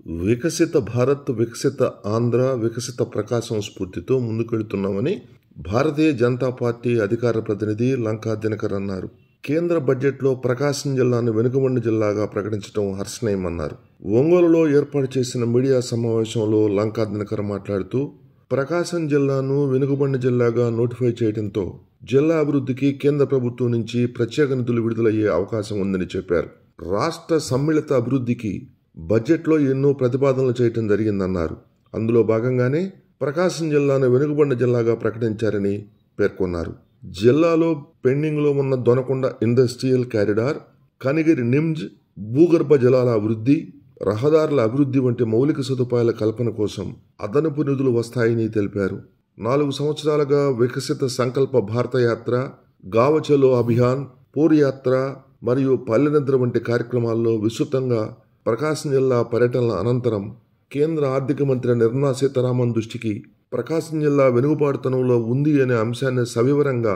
వికసిత భారత్, వికసిత ఆంధ్ర, వికసిత ప్రకాశం స్ఫూర్తితో ముందుకెళ్తున్నామని భారతీయ జనతా పార్టీ అధికార ప్రతినిధి లంకా దినకర్ అన్నారు. కేంద్ర బడ్జెట్లో ప్రకాశం జిల్లాను వెనుకబడిన జిల్లాగా ప్రకటించడం హర్షణీయమన్నారు. ఒంగోలులో ఏర్పాటు చేసిన మీడియా సమావేశంలో లంకా దినకర్ మాట్లాడుతూ ప్రకాశం జిల్లాను వెనుకబడిన జిల్లాగా నోటిఫై చేయడంతో జిల్లా అభివృద్ధికి కేంద్ర ప్రభుత్వం నుంచి ప్రత్యేక నిధులు విడుదలయ్యే అవకాశం ఉందని చెప్పారు. రాష్ట్ర సమ్మిళిత అభివృద్ధికి బడ్జెట్లో ఎన్నో ప్రతిపాదనలు చేయటం జరిగిందన్నారు. అందులో భాగంగానే ప్రకాశం జిల్లాను వెనుకబడిన జిల్లాగా ప్రకటించారని పేర్కొన్నారు. జిల్లాలో పెండింగ్లో ఉన్న Donakonda industrial corridor, Kanigiri NIMZ, భూగర్భ జలాల అభివృద్ధి, రహదారుల అభివృద్ధి వంటి మౌలిక సదుపాయాల కల్పన కోసం అదనపు నిధులు వస్తాయని తెలిపారు. 4 సంవత్సరాలుగా వికసిత సంకల్ప భారత యాత్ర, గావ్ చలో అభియాన్, పూర్ యాత్ర మరియు పల్లెనిద్ర వంటి కార్యక్రమాల్లో విస్తృతంగా ప్రకాశం జిల్లా పర్యటనల అనంతరం కేంద్ర ఆర్థిక మంత్రి నిర్మలా సీతారామన్ దృష్టికి ప్రకాశం జిల్లా వెనుకబాటుతనంలో ఉంది అనే అంశాన్ని సవివరంగా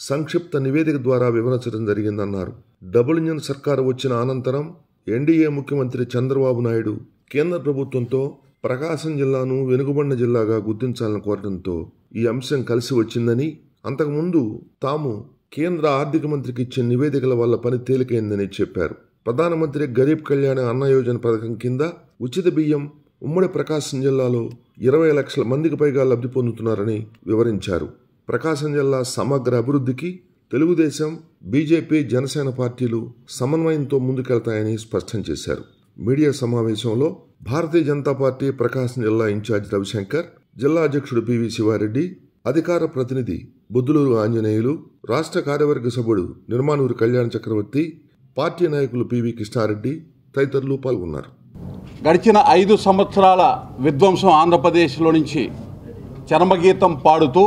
సంక్షిప్త నివేదిక ద్వారా వివరించడం జరిగిందన్నారు. డబుల్ ఇంజిన్ సర్కారు వచ్చిన అనంతరం ఎన్డీఏ ముఖ్యమంత్రి చంద్రబాబు నాయుడు కేంద్ర ప్రభుత్వంతో ప్రకాశం జిల్లాను వెనుకబడిన జిల్లాగా గుర్తించాలని కోరడంతో ఈ అంశం కలిసి వచ్చిందని, అంతకుముందు తాము కేంద్ర ఆర్థిక మంత్రికి ఇచ్చిన నివేదికల వల్ల పని తేలికైందని చెప్పారు. ప్రధానమంత్రి గరీబ్ కళ్యాణ అన్న యోజన పథకం కింద ఉచిత బియ్యం ఉమ్మడి ప్రకాశం జిల్లాలో 20 లక్షల మందికి పైగా లబ్ధి పొందుతున్నారని వివరించారు. ప్రకాశం జిల్లా సమగ్ర అభివృద్ధికి తెలుగుదేశం, బీజేపీ, జనసేన పార్టీలు సమన్వయంతో ముందుకెళ్తాయని స్పష్టం చేశారు. మీడియా సమావేశంలో భారతీయ జనతా పార్టీ ప్రకాశం జిల్లా ఇన్ఛార్జ్ రవిశంకర్, జిల్లా అధ్యక్షుడు పివి శివారెడ్డి, అధికార ప్రతినిధి బుద్ధులూరు ఆంజనేయులు, రాష్ట్ర కార్యవర్గ సభ్యుడు నిర్మాణూరు కళ్యాణ చక్రవర్తి, పార్టీ నాయకులు పివి కృష్ణారెడ్డి తదితరులు పాల్గొన్నారు. గడిచిన 5 సంవత్సరాల విధ్వంసం ఆంధ్రప్రదేశ్లో నుంచి చరమగీతం పాడుతూ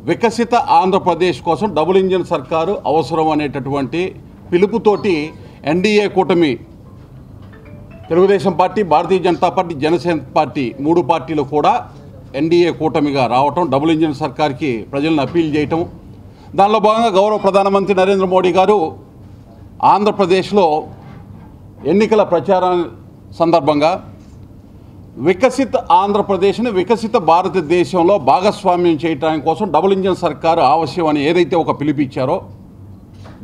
వికసిత ఆంధ్రప్రదేశ్ కోసం డబుల్ ఇంజిన్ సర్కారు అవసరం అనేటటువంటి పిలుపుతోటి ఎన్డీఏ కూటమి, Telugu Desam party, Bharatiya Janata party, Janasena party 3 పార్టీలు కూడా ఎన్డీఏ కూటమిగా రావటం, డబుల్ ఇంజిన్ సర్కార్కి ప్రజలను అప్పీల్ చేయటం, దానిలో భాగంగా గౌరవ ప్రధానమంత్రి నరేంద్ర మోడీ గారు ఆంధ్రప్రదేశ్లో ఎన్నికల ప్రచారం సందర్భంగా వికసిత ఆంధ్రప్రదేశ్ని వికసిత భారతదేశంలో భాగస్వామ్యం చేయడానికి కోసం డబుల్ ఇంజిన్ సర్కారు ఆవశ్యం అని ఏదైతే ఒక పిలుపిచ్చారో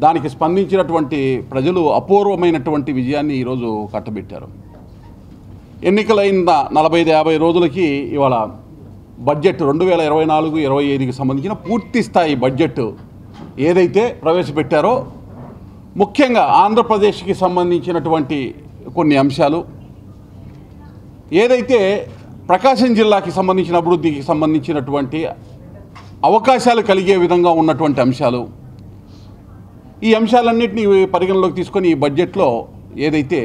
దానికి స్పందించినటువంటి ప్రజలు అపూర్వమైనటువంటి విజయాన్ని ఈరోజు కట్టబెట్టారు. ఎన్నికలైన 45-50 రోజులకి ఇవాళ బడ్జెట్ 2024-25కి సంబంధించిన పూర్తి స్థాయి బడ్జెట్ ఏదైతే ప్రవేశపెట్టారో ముఖ్యంగా ఆంధ్రప్రదేశ్కి సంబంధించినటువంటి కొన్ని అంశాలు, ఏదైతే ప్రకాశం జిల్లాకి సంబంధించిన అభివృద్ధికి సంబంధించినటువంటి అవకాశాలు కలిగే విధంగా ఉన్నటువంటి అంశాలు, ఈ అంశాలన్నింటినీ పరిగణలోకి తీసుకొని ఈ బడ్జెట్లో ఏదైతే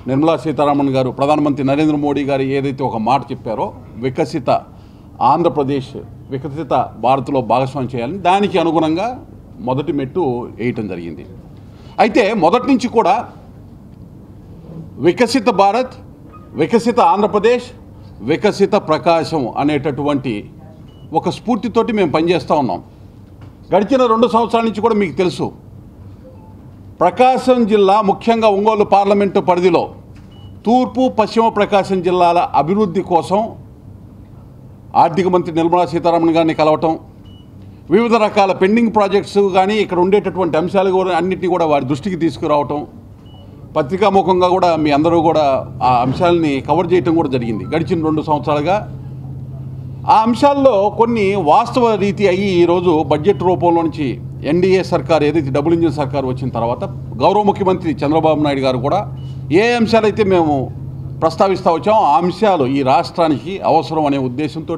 నిర్మలా సీతారామన్ గారు, ప్రధానమంత్రి నరేంద్ర మోడీ గారు ఏదైతే ఒక మాట చెప్పారో వికసిత ఆంధ్రప్రదేశ్, వికసిత భారత్లో భాగస్వామ్యం చేయాలని, దానికి అనుగుణంగా మొదటి మెట్టు వేయటం జరిగింది. అయితే మొదటి నుంచి కూడా వికసిత భారత్, వికసిత ఆంధ్రప్రదేశ్, వికసిత ప్రకాశం అనేటటువంటి ఒక స్ఫూర్తితోటి మేము పనిచేస్తూ ఉన్నాం. గడిచిన 2 సంవత్సరాల నుంచి కూడా మీకు తెలుసు, ప్రకాశం జిల్లా ముఖ్యంగా ఒంగోలు పార్లమెంటు పరిధిలో తూర్పు, పశ్చిమ ప్రకాశం జిల్లాల అభివృద్ధి కోసం ఆర్థిక మంత్రి నిర్మలా సీతారామన్ గారిని కలవటం, వివిధ రకాల పెండింగ్ ప్రాజెక్ట్స్ కానీ ఇక్కడ ఉండేటటువంటి అంశాలు కూడా అన్నింటినీ కూడా వారి దృష్టికి తీసుకురావటం, పత్రికాముఖంగా కూడా మీ అందరూ కూడా ఆ అంశాలని కవర్ చేయటం కూడా జరిగింది. గడిచిన 2 సంవత్సరాలుగా ఆ అంశాల్లో కొన్ని వాస్తవ రీతి అయ్యి ఈరోజు బడ్జెట్ రూపంలో నుంచి ఎన్డీఏ సర్కార్ ఏదైతే డబుల్ ఇంజిన్ సర్కార్ వచ్చిన తర్వాత గౌరవ ముఖ్యమంత్రి చంద్రబాబు నాయుడు గారు కూడా ఏ అంశాలైతే మేము ప్రస్తావిస్తూ వచ్చామో ఆ అంశాలు ఈ రాష్ట్రానికి అవసరం అనే ఉద్దేశంతో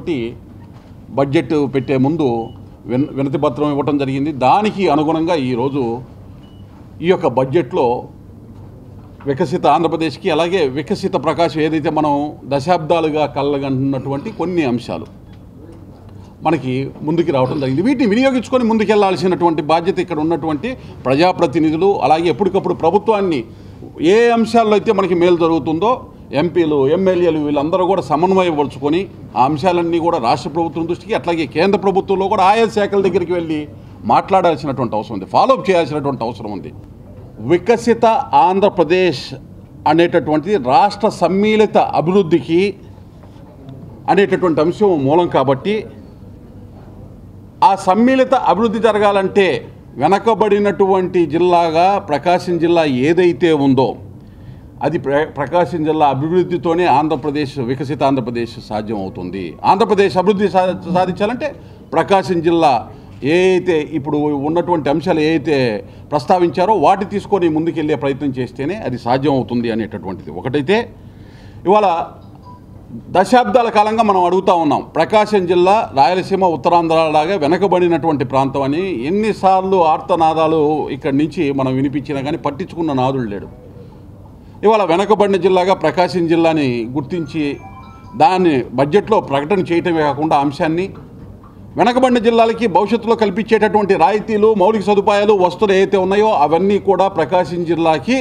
బడ్జెట్ పెట్టే ముందు వినతి పత్రం ఇవ్వటం జరిగింది. దానికి అనుగుణంగా ఈరోజు ఈ యొక్క బడ్జెట్లో వికసిత ఆంధ్రప్రదేశ్కి అలాగే వికసిత ప్రకాశం ఏదైతే మనం దశాబ్దాలుగా కలగంటున్నటువంటి కొన్ని అంశాలు మనకి ముందుకు రావడం జరిగింది. వీటిని వినియోగించుకొని ముందుకెళ్లాల్సినటువంటి బాధ్యత ఇక్కడ ఉన్నటువంటి ప్రజాప్రతినిధులు, అలాగే ఎప్పటికప్పుడు ప్రభుత్వాన్ని ఏ అంశాల్లో అయితే మనకి మేలు జరుగుతుందో ఎంపీలు, ఎమ్మెల్యేలు వీళ్ళందరూ కూడా సమన్వయపరుచుకొని ఆ అంశాలన్నీ కూడా రాష్ట్ర ప్రభుత్వం దృష్టికి, అట్లాగే కేంద్ర ప్రభుత్వంలో కూడా ఆయా శాఖల దగ్గరికి వెళ్ళి మాట్లాడాల్సినటువంటి అవసరం ఉంది, ఫాలోఅప్ చేయాల్సినటువంటి అవసరం ఉంది. వికసిత ఆంధ్రప్రదేశ్ అనేటటువంటిది రాష్ట్ర సమ్మిళిత అభివృద్ధికి అనేటటువంటి అంశం మూలం కాబట్టి ఆ సమ్మిళిత అభివృద్ధి జరగాలంటే వెనకబడినటువంటి జిల్లాగా ప్రకాశం జిల్లా ఏదైతే ఉందో అది ప్రకాశం జిల్లా అభివృద్ధితోనే ఆంధ్రప్రదేశ్ వికసిత ఆంధ్రప్రదేశ్ సాధ్యం అవుతుంది. ఆంధ్రప్రదేశ్ అభివృద్ధి సాధించాలంటే ప్రకాశం జిల్లా ఏదైతే ఇప్పుడు ఉన్నటువంటి అంశాలు ఏదైతే ప్రస్తావించారో వాటి తీసుకొని ముందుకెళ్ళే ప్రయత్నం చేస్తేనే అది సాధ్యం అవుతుంది అనేటటువంటిది ఒకటైతే. ఇవాళ దశాబ్దాల కాలంగా మనం అడుగుతూ ఉన్నాం, ప్రకాశం జిల్లా రాయలసీమ ఉత్తరాంధ్రలాగా వెనకబడినటువంటి ప్రాంతం అని ఎన్నిసార్లు ఆర్తనాదాలు ఇక్కడి నుంచి మనం వినిపించినా కానీ పట్టించుకున్న నాదుడు లేడు. ఇవాళ వెనకబడిన జిల్లాగా ప్రకాశం జిల్లాని గుర్తించి దాన్ని బడ్జెట్లో ప్రకటన చేయటమే కాకుండా అంశాన్ని వెనకబడిన జిల్లాలకి భవిష్యత్తులో కల్పించేటటువంటి రాయితీలు మౌలిక సదుపాయాలు వస్తువులు ఏవైతే ఉన్నాయో అవన్నీ కూడా ప్రకాశం జిల్లాకి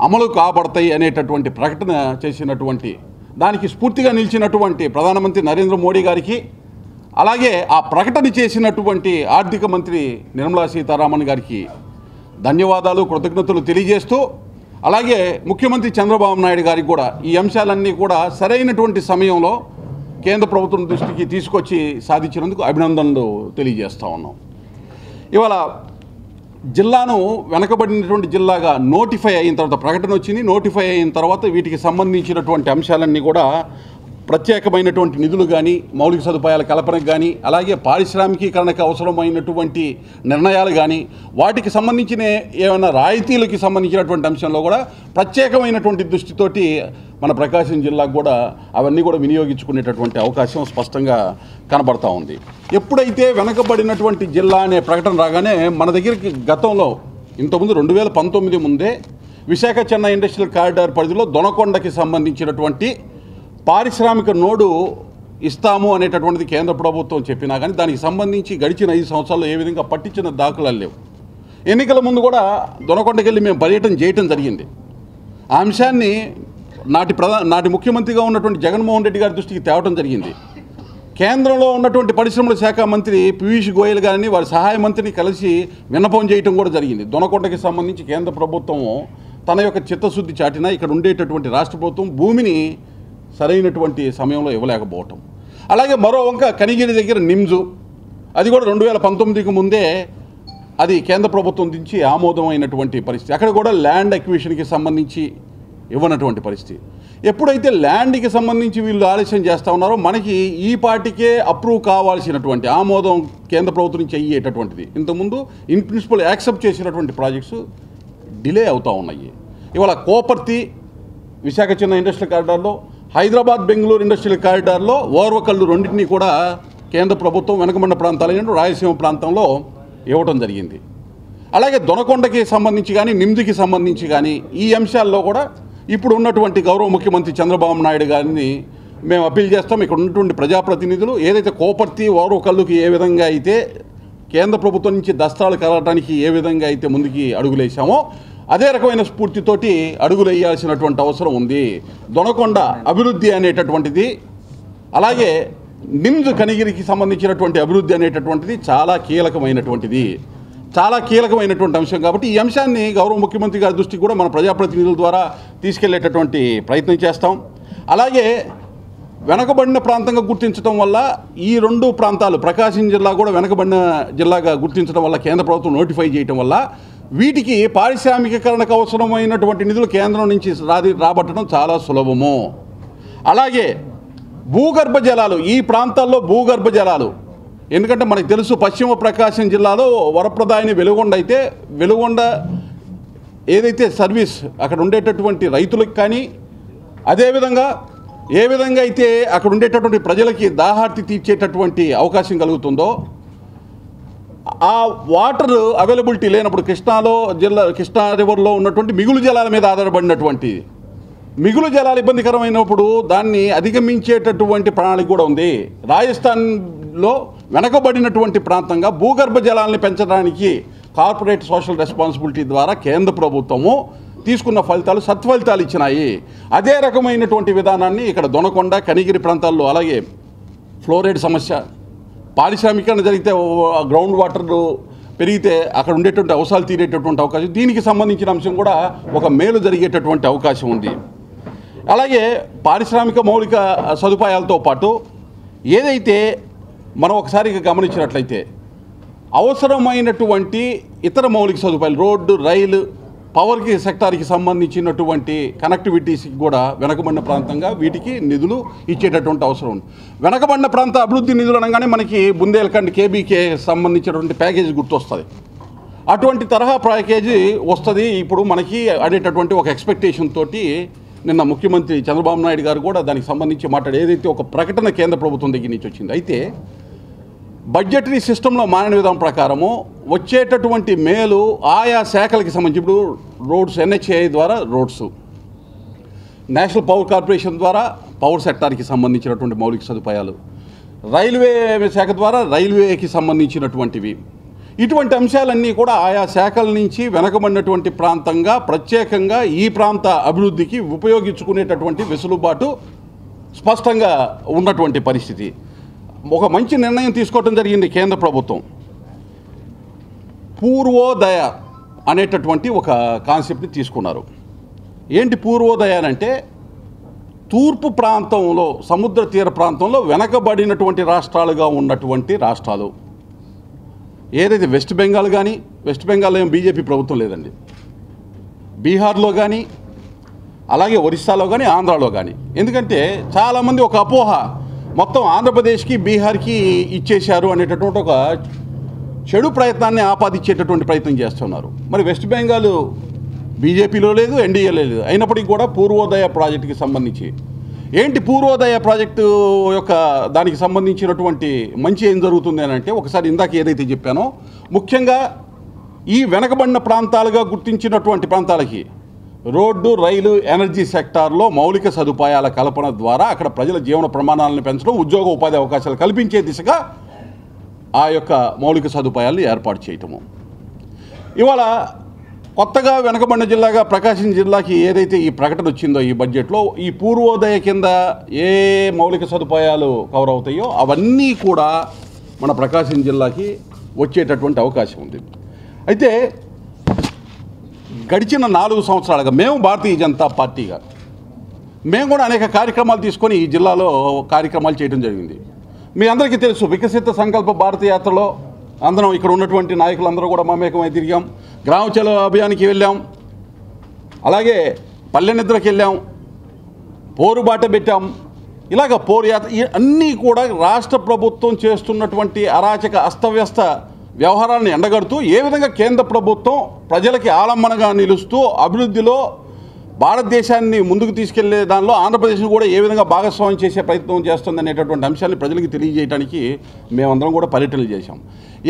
అమలు కాబడతాయి అనేటటువంటి ప్రకటన చేసినటువంటి దానికి స్ఫూర్తిగా నిలిచినటువంటి ప్రధానమంత్రి నరేంద్ర మోడీ గారికి, అలాగే ఆ ప్రకటన చేసినటువంటి ఆర్థిక మంత్రి నిర్మలా సీతారామన్ గారికి ధన్యవాదాలు కృతజ్ఞతలు తెలియజేస్తూ, అలాగే ముఖ్యమంత్రి చంద్రబాబు నాయుడు గారికి కూడా ఈ అంశాలన్నీ కూడా సరైనటువంటి సమయంలో కేంద్ర ప్రభుత్వం దృష్టికి తీసుకొచ్చి సాధించినందుకు అభినందనలు తెలియజేస్తూ ఉన్నాం. ఇవాళ జిల్లాను వెనకబడినటువంటి జిల్లాగా నోటిఫై అయిన తర్వాత ప్రకటన వచ్చింది. నోటిఫై అయిన తర్వాత వీటికి సంబంధించినటువంటి అంశాలన్నీ కూడా ప్రత్యేకమైనటువంటి నిధులు కానీ మౌలిక సదుపాయాల కల్పనకు కానీ అలాగే పారిశ్రామికీకరణకు అవసరమైనటువంటి నిర్ణయాలు కానీ వాటికి సంబంధించిన ఏమైనా రాయితీలకి సంబంధించినటువంటి అంశంలో కూడా ప్రత్యేకమైనటువంటి దృష్టితోటి మన ప్రకాశం జిల్లాకు కూడా అవన్నీ కూడా వినియోగించుకునేటటువంటి అవకాశం స్పష్టంగా కనబడతా ఉంది. ఎప్పుడైతే వెనకబడినటువంటి జిల్లా అనే ప్రకటన రాగానే మన దగ్గరికి గతంలో ఇంతకుముందు 2019 ముందే విశాఖ చెన్నై ఇండస్ట్రియల్ కారిడార్ పరిధిలో దొనకొండకి సంబంధించినటువంటి పారిశ్రామిక నోడు ఇస్తాము అనేటటువంటిది కేంద్ర ప్రభుత్వం చెప్పినా కానీ దానికి సంబంధించి గడిచిన 5 సంవత్సరాల్లో ఏ విధంగా పట్టించిన దాఖలాలు లేవు. ఎన్నికల ముందు కూడా దొనకొండకి వెళ్ళి మేము పర్యటన చేయటం జరిగింది. ఆ అంశాన్ని నాటి ముఖ్యమంత్రిగా ఉన్నటువంటి జగన్మోహన్ రెడ్డి గారి దృష్టికి తేవటం జరిగింది. కేంద్రంలో ఉన్నటువంటి పరిశ్రమల శాఖ మంత్రి పీయూష్ గోయల్ గారిని వారి సహాయ మంత్రిని కలిసి విన్నపం చేయటం కూడా జరిగింది. దొనకొండకి సంబంధించి కేంద్ర ప్రభుత్వం తన యొక్క చిత్తశుద్ధి చాటినా ఇక్కడ ఉండేటటువంటి రాష్ట్ర ప్రభుత్వం భూమిని సరైనటువంటి సమయంలో ఇవ్వలేకపోవటం. అలాగే మరో వంక కనిగిరి దగ్గర నిమ్జు అది కూడా 2019కి ముందే అది కేంద్ర ప్రభుత్వం నుంచి ఆమోదమైనటువంటి పరిస్థితి. అక్కడ కూడా ల్యాండ్ అక్విజిషన్కి సంబంధించి ఇవ్వనటువంటి పరిస్థితి. ఎప్పుడైతే ల్యాండ్కి సంబంధించి వీళ్ళు ఆలస్యం చేస్తూ ఉన్నారో మనకి ఈ పార్టీకే అప్రూవ్ కావాల్సినటువంటి ఆమోదం కేంద్ర ప్రభుత్వం నుంచి అయ్యేటటువంటిది ఇంతకుముందు ఇన్ ప్రిన్సిపల్ యాక్సెప్ట్ చేసినటువంటి ప్రాజెక్ట్స్ డిలే అవుతూ ఉన్నాయి. ఇవాళ కోపర్తి విశాఖ చెన్నై ఇండస్ట్రియల్ కారిడార్లో, హైదరాబాద్ బెంగళూరు ఇండస్ట్రియల్ కారిడార్లో ఓర్వకల్లు రెండింటినీ కూడా కేంద్ర ప్రభుత్వం వెనకబడిన ప్రాంతాలైన రాయలసీమ ప్రాంతంలో ఇవ్వటం జరిగింది. అలాగే దొనకొండకి సంబంధించి కానీ నిమ్దికి సంబంధించి కానీ ఈ అంశాల్లో కూడా ఇప్పుడు ఉన్నటువంటి గౌరవ ముఖ్యమంత్రి చంద్రబాబు నాయుడు గారిని మేము అప్పీల్ చేస్తాం. ఇక్కడ ఉన్నటువంటి ప్రజాప్రతినిధులు ఏదైతే కోపర్తి ఓర్వకల్లుకి ఏ విధంగా అయితే కేంద్ర ప్రభుత్వం నుంచి దస్త్రాలు కలగడానికి ఏ విధంగా అయితే ముందుకి అడుగులేసామో అదే రకమైన స్ఫూర్తితోటి అడుగులు వేయాల్సినటువంటి అవసరం ఉంది. దొనకొండ అభివృద్ధి అనేటటువంటిది అలాగే నిమ్స్ కనిగిరికి సంబంధించినటువంటి అభివృద్ధి అనేటటువంటిది చాలా కీలకమైనటువంటి అంశం కాబట్టి ఈ అంశాన్ని గౌరవ ముఖ్యమంత్రి గారి దృష్టికి కూడా మన ప్రజాప్రతినిధుల ద్వారా తీసుకెళ్లేటటువంటి ప్రయత్నం చేస్తాం. అలాగే వెనకబడిన ప్రాంతంగా గుర్తించడం వల్ల ఈ 2 ప్రాంతాలు ప్రకాశం జిల్లా కూడా వెనకబడిన జిల్లాగా గుర్తించడం వల్ల కేంద్ర ప్రభుత్వం నోటిఫై చేయడం వల్ల వీటికి పారిశ్రామికీకరణకు అవసరమైనటువంటి నిధులు కేంద్రం నుంచి రాబట్టడం చాలా సులభము. అలాగే భూగర్భ జలాలు ఈ ప్రాంతాల్లో భూగర్భ జలాలు ఎందుకంటే మనకు తెలుసు పశ్చిమ ప్రకాశం జిల్లాలో వరప్రదాయని వెలుగొండ అయితే వెలుగొండ ఏదైతే సర్వీస్ అక్కడ ఉండేటటువంటి రైతులకు కానీ అదేవిధంగా ఏ విధంగా అయితే అక్కడ ఉండేటటువంటి ప్రజలకి దాహార్తి తీర్చేటటువంటి అవకాశం కలుగుతుందో ఆ వాటర్ అవైలబిలిటీ లేనప్పుడు కృష్ణా రివర్లో ఉన్నటువంటి మిగులు జలాల మీద ఆధారపడినటువంటి మిగులు జలాలు ఇబ్బందికరమైనప్పుడు దాన్ని అధిగమించేటటువంటి ప్రణాళిక కూడా ఉంది. రాజస్థాన్లో వెనకబడినటువంటి ప్రాంతంగా భూగర్భ జలాలను పెంచడానికి కార్పొరేట్ సోషల్ రెస్పాన్సిబిలిటీ ద్వారా కేంద్ర ప్రభుత్వము తీసుకున్న ఫలితాలు సత్ఫలితాలు ఇచ్చినాయి. అదే రకమైనటువంటి విధానాన్ని ఇక్కడ దొనకొండ కనిగిరి ప్రాంతాల్లో అలాగే ఫ్లోరైడ్ సమస్య పారిశ్రామికీకరణ జరిగితే గ్రౌండ్ వాటర్ పెరిగితే అక్కడ ఉండేటువంటి అవసరాలు తీరేటటువంటి అవకాశం, దీనికి సంబంధించిన అంశం కూడా ఒక మేలు జరిగేటటువంటి అవకాశం ఉంది. అలాగే పారిశ్రామిక మౌలిక సదుపాయాలతో పాటు ఏదైతే మనం ఒకసారి గమనించినట్లయితే అవసరమైనటువంటి ఇతర మౌలిక సదుపాయాలు, రోడ్డు, రైలు, పవర్కి సెక్టార్కి సంబంధించినటువంటి కనెక్టివిటీస్కి కూడా వెనకబడిన ప్రాంతంగా వీటికి నిధులు ఇచ్చేటటువంటి అవసరం ఉంది. వెనకబడిన ప్రాంత అభివృద్ధి నిధులు అనగానే మనకి బుందేల్ఖండ్ కేబీకే సంబంధించినటువంటి ప్యాకేజీ గుర్తొస్తుంది. అటువంటి తరహా ప్యాకేజీ వస్తుంది ఇప్పుడు మనకి అనేటటువంటి ఒక ఎక్స్పెక్టేషన్ తోటి నిన్న ముఖ్యమంత్రి చంద్రబాబు నాయుడు గారు కూడా దానికి సంబంధించి మాట్లాడి ఏదైతే ఒక ప్రకటన కేంద్ర ప్రభుత్వం దగ్గర నుంచి వచ్చింది. అయితే బడ్జెటరీ సిస్టంలో మారిన విధానం ప్రకారము వచ్చేటటువంటి మేలు ఆయా శాఖలకి సంబంధించి ఇప్పుడు రోడ్స్, ఎన్హెచ్ఏఐ ద్వారా రోడ్స్, నేషనల్ పవర్ కార్పొరేషన్ ద్వారా పవర్ సెక్టార్కి సంబంధించినటువంటి మౌలిక సదుపాయాలు, రైల్వే శాఖ ద్వారా రైల్వేకి సంబంధించినటువంటివి, ఇటువంటి అంశాలన్నీ కూడా ఆయా శాఖల నుంచి వెనకబడినటువంటి ప్రాంతంగా ప్రత్యేకంగా ఈ ప్రాంత అభివృద్ధికి ఉపయోగించుకునేటటువంటి వెసులుబాటు స్పష్టంగా ఉన్నటువంటి పరిస్థితి. ఒక మంచి నిర్ణయం తీసుకోవడం జరిగింది కేంద్ర ప్రభుత్వం. పూర్వోదయ అనేటటువంటి ఒక కాన్సెప్ట్ని తీసుకున్నారు. ఏంటి పూర్వోదయ అంటే తూర్పు ప్రాంతంలో, సముద్ర తీర ప్రాంతంలో వెనకబడినటువంటి రాష్ట్రాలుగా ఉన్నటువంటి రాష్ట్రాలు ఏదైతే వెస్ట్ బెంగాల్ కానీ, వెస్ట్ బెంగాల్లో ఏం బీజేపీ ప్రభుత్వం లేదండి, బీహార్లో కానీ, అలాగే ఒరిస్సాలో కానీ, ఆంధ్రాలో కానీ. ఎందుకంటే చాలామంది ఒక అపోహ మొత్తం ఆంధ్రప్రదేశ్కి బీహార్కి ఇచ్చేశారు అనేటటువంటి ఒక చెడు ప్రయత్నాన్ని ఆపాదించేటటువంటి ప్రయత్నం చేస్తున్నారు. మరి వెస్ట్ బెంగాల్ బీజేపీలో లేదు, ఎన్డీఏలో లేదు, అయినప్పటికీ కూడా పూర్వోదయ ప్రాజెక్టుకి సంబంధించి ఏంటి పూర్వోదయ ప్రాజెక్టు యొక్క దానికి సంబంధించినటువంటి మంచి ఏం జరుగుతుంది అని అంటే, ఒకసారి ఇందాక ఏదైతే చెప్పానో ముఖ్యంగా ఈ వెనకబడిన ప్రాంతాలుగా గుర్తించినటువంటి ప్రాంతాలకి రోడ్డు, రైలు, ఎనర్జీ సెక్టార్లో మౌలిక సదుపాయాల కల్పన ద్వారా అక్కడ ప్రజల జీవన ప్రమాణాలను పెంచడం, ఉద్యోగ ఉపాధి అవకాశాలు కల్పించే దిశగా ఆ యొక్క మౌలిక సదుపాయాలను ఏర్పాటు చేయటము. ఇవాళ కొత్తగా వెనకబడిన జిల్లాగా ప్రకాశం జిల్లాకి ఏదైతే ఈ ప్రకటన వచ్చిందో ఈ బడ్జెట్లో, ఈ పూర్వోదయ కింద ఏ మౌలిక సదుపాయాలు కవర్ అవుతాయో అవన్నీ కూడా మన ప్రకాశం జిల్లాకి వచ్చేటటువంటి అవకాశం ఉంది. అయితే గడిచిన 4 సంవత్సరాలుగా మేము భారతీయ జనతా పార్టీగా మేము కూడా అనేక కార్యక్రమాలు తీసుకొని ఈ జిల్లాలో కార్యక్రమాలు చేయడం జరిగింది. మీ అందరికీ తెలుసు, వికసిత సంకల్ప భారత యాత్రలో అందరం ఇక్కడ ఉన్నటువంటి నాయకులందరూ కూడా మమేకమై తిరిగాం. గ్రామ చలో అభియానికి వెళ్ళాం, అలాగే పల్లె నిద్రకి వెళ్ళాం, పోరుబాట పెట్టాం. ఇలాగ పోరు యాత్ర అన్నీ కూడా రాష్ట్ర ప్రభుత్వం చేస్తున్నటువంటి అరాచక అస్తవ్యస్త వ్యవహారాలను ఎండగడుతూ ఏ విధంగా కేంద్ర ప్రభుత్వం ప్రజలకి ఆలంబనగా నిలుస్తూ అభివృద్ధిలో భారతదేశాన్ని ముందుకు తీసుకెళ్లే దానిలో ఆంధ్రప్రదేశ్ను కూడా ఏ విధంగా భాగస్వామ్యం చేసే ప్రయత్నం చేస్తుంది అనేటటువంటి అంశాన్ని ప్రజలకు తెలియజేయడానికి మేమందరం కూడా పర్యటనలు చేశాం.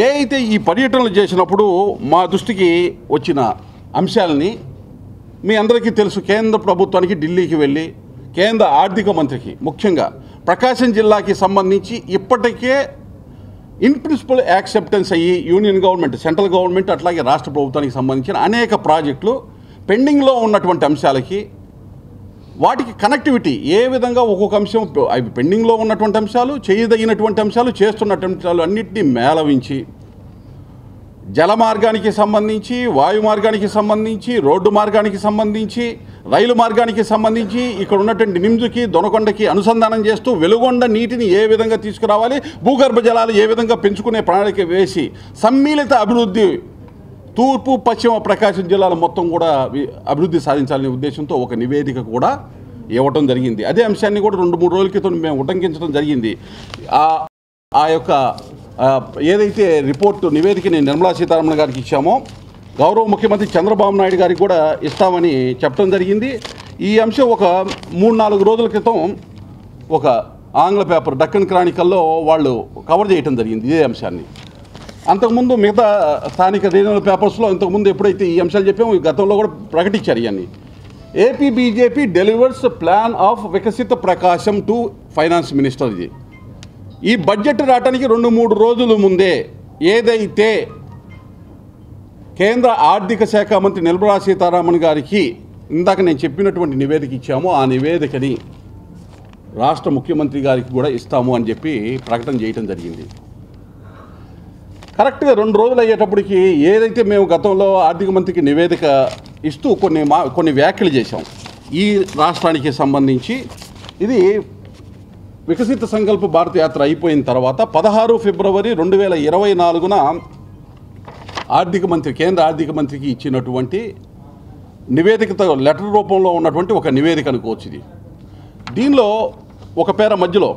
ఏ అయితే ఈ పర్యటనలు చేసినప్పుడు మా దృష్టికి వచ్చిన అంశాలని మీ అందరికీ తెలుసు. కేంద్ర ప్రభుత్వానికి ఢిల్లీకి వెళ్ళి కేంద్ర ఆర్థిక మంత్రికి ముఖ్యంగా ప్రకాశం జిల్లాకి సంబంధించి ఇప్పటికే ఇన్ ప్రిన్సిపల్ యాక్సెప్టెన్స్ అయ్యి యూనియన్ గవర్నమెంట్, సెంట్రల్ గవర్నమెంట్ అట్లాగే రాష్ట్ర ప్రభుత్వానికి సంబంధించిన అనేక ప్రాజెక్టులు పెండింగ్లో ఉన్నటువంటి అంశాలకి వాటికి కనెక్టివిటీ ఏ విధంగా ఒక్కొక్క అంశం, అవి పెండింగ్లో ఉన్నటువంటి అంశాలు, చేయదగినటువంటి అంశాలు, చేస్తున్నటువంటి అంశాలు అన్నింటినీ మేళవించి జల మార్గానికి సంబంధించి, వాయు మార్గానికి సంబంధించి, రోడ్డు మార్గానికి సంబంధించి, రైలు మార్గానికి సంబంధించి ఇక్కడ ఉన్నటువంటి నిమ్జుకి, దొనకొండకి అనుసంధానం చేస్తూ వెలుగొండ నీటిని ఏ విధంగా తీసుకురావాలి, భూగర్భ జలాలు ఏ విధంగా పెంచుకునే ప్రణాళిక వేసి సమ్మిళిత అభివృద్ధి తూర్పు పశ్చిమ ప్రకాశం జిల్లాలో మొత్తం కూడా అభివృద్ధి సాధించాలనే ఉద్దేశంతో ఒక నివేదిక కూడా ఇవ్వటం జరిగింది. అదే అంశాన్ని కూడా 2-3 రోజుల క్రితం మేము ఉటంకించడం జరిగింది. ఆ యొక్క ఏదైతే రిపోర్టు నివేదికని నిర్మలా సీతారామన్ గారికి ఇచ్చామో గౌరవ ముఖ్యమంత్రి చంద్రబాబు నాయుడు గారికి కూడా ఇస్తామని చెప్పడం జరిగింది. ఈ అంశం ఒక 3-4 రోజుల క్రితం ఒక ఆంగ్ల పేపర్ డక్కన్ క్రానికల్లో వాళ్ళు కవర్ చేయడం జరిగింది ఇదే అంశాన్ని. అంతకుముందు మిగతా స్థానిక రీజనల్ పేపర్స్లో ఇంతకుముందు ఎప్పుడైతే ఈ అంశాలు చెప్పామో గతంలో కూడా ప్రకటించారు ఇవన్నీ. AP BJP delivers plan of వికసిత ప్రకాశం టు ఫైనాన్స్ మినిస్టర్. ఇది ఈ బడ్జెట్ రావడానికి 2-3 రోజుల ముందే ఏదైతే కేంద్ర ఆర్థిక శాఖ మంత్రి నిర్మలా సీతారామన్ గారికి ఇందాక నేను చెప్పినటువంటి నివేదిక ఇచ్చామో ఆ నివేదికని రాష్ట్ర ముఖ్యమంత్రి గారికి కూడా ఇస్తాము అని చెప్పి ప్రకటన చేయటం జరిగింది. కరెక్ట్గా 2 రోజులు అయ్యేటప్పటికి ఏదైతే మేము గతంలో ఆర్థిక మంత్రికి నివేదిక ఇస్తూ కొన్ని వ్యాఖ్యలు చేశాం ఈ రాష్ట్రానికి సంబంధించి. ఇది వికసిత సంకల్ప భారత యాత్ర అయిపోయిన తర్వాత 16 ఫిబ్రవరి 2024న కేంద్ర ఆర్థిక మంత్రికి ఇచ్చినటువంటి నివేదికతో లెటర్ రూపంలో ఉన్నటువంటి ఒక నివేదిక అనుకోవచ్చు ఇది. దీనిలో ఒక పేర మధ్యలో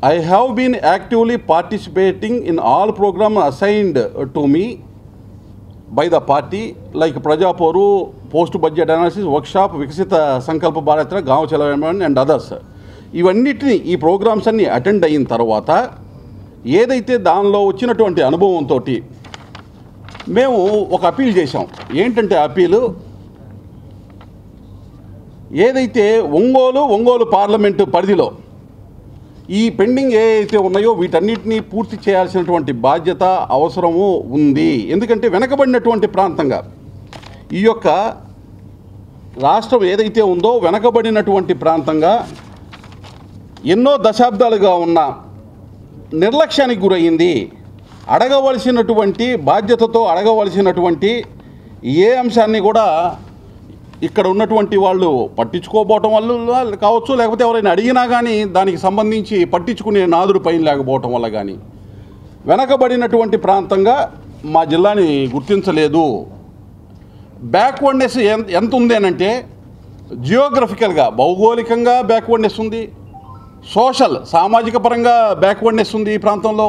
I have been actively participating in all programs assigned to me by the party like Prajaporu, Post Budget Analysis, Workshop, Vikasita Sankalpa Bharatra, Gaon Chalavan and others. ఇవన్నిటిని ఈ ప్రోగ్రామ్స్ అన్ని అటెండ్ అయిన తర్వాత ఏదైతే దానిలో వచ్చినటువంటి అనుభవంతో మేము ఒక అపీల్ చేశాం. ఏంటంటే అపీలు ఏదైతే ఒంగోలు పార్లమెంటు పరిధిలో ఈ పెండింగ్ ఏవైతే ఉన్నాయో వీటన్నిటినీ పూర్తి చేయాల్సినటువంటి బాధ్యత అవసరము ఉంది. ఎందుకంటే వెనకబడినటువంటి ప్రాంతంగా ఈ యొక్క రాష్ట్రం ఏదైతే ఉందో వెనకబడినటువంటి ప్రాంతంగా ఎన్నో దశాబ్దాలుగా ఉన్న నిర్లక్ష్యానికి గురయ్యింది. అడగవలసినటువంటి బాధ్యతతో అడగవలసినటువంటి ఏ అంశాన్ని కూడా ఇక్కడ ఉన్నటువంటి వాళ్ళు పట్టించుకోకపోవటం వల్ల కావచ్చు, లేకపోతే ఎవరైనా అడిగినా కానీ దానికి సంబంధించి పట్టించుకునే నాదుడు పైన లేకపోవటం వల్ల కానీ వెనకబడినటువంటి ప్రాంతంగా మా జిల్లాని గుర్తించలేదు. బ్యాక్వర్డ్నెస్ ఎంత ఉంది అనంటే జియోగ్రఫికల్గా భౌగోళికంగా బ్యాక్వర్డ్నెస్ ఉంది, సామాజిక పరంగా బ్యాక్వర్డ్నెస్ ఉంది ఈ ప్రాంతంలో,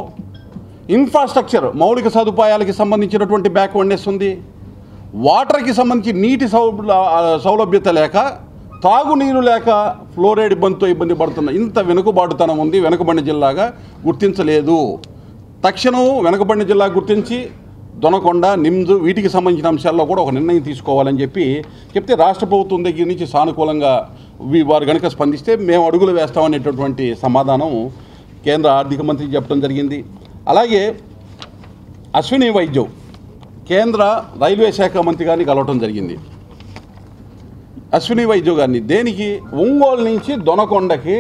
ఇన్ఫ్రాస్ట్రక్చర్ మౌలిక సదుపాయాలకి సంబంధించినటువంటి బ్యాక్వర్డ్నెస్ ఉంది, వాటర్కి సంబంధించి నీటి సౌలభ్యత లేక, తాగునీరు లేక ఫ్లోరైడ్ ఇబ్బంది పడుతున్న ఇంత వెనుకబాటుతనం ఉంది. వెనుకబడిన జిల్లాగా గుర్తించలేదు. తక్షణం వెనుకబడిన జిల్లా గుర్తించి దొనకొండ, నిమ్స్ వీటికి సంబంధించిన అంశాల్లో కూడా ఒక నిర్ణయం తీసుకోవాలని చెప్తే రాష్ట్ర ప్రభుత్వం దగ్గర నుంచి సానుకూలంగా వారు కనుక స్పందిస్తే మేము అడుగులు వేస్తామనేటటువంటి సమాధానం కేంద్ర ఆర్థిక మంత్రికి చెప్పడం జరిగింది. అలాగే అశ్విని వైద్యం కేంద్ర రైల్వే శాఖ మంత్రి గారిని కలవటం జరిగింది. అశ్విని వైద్యు గారిని దేనికి? ఒంగోలు నుంచి దొనకొండకి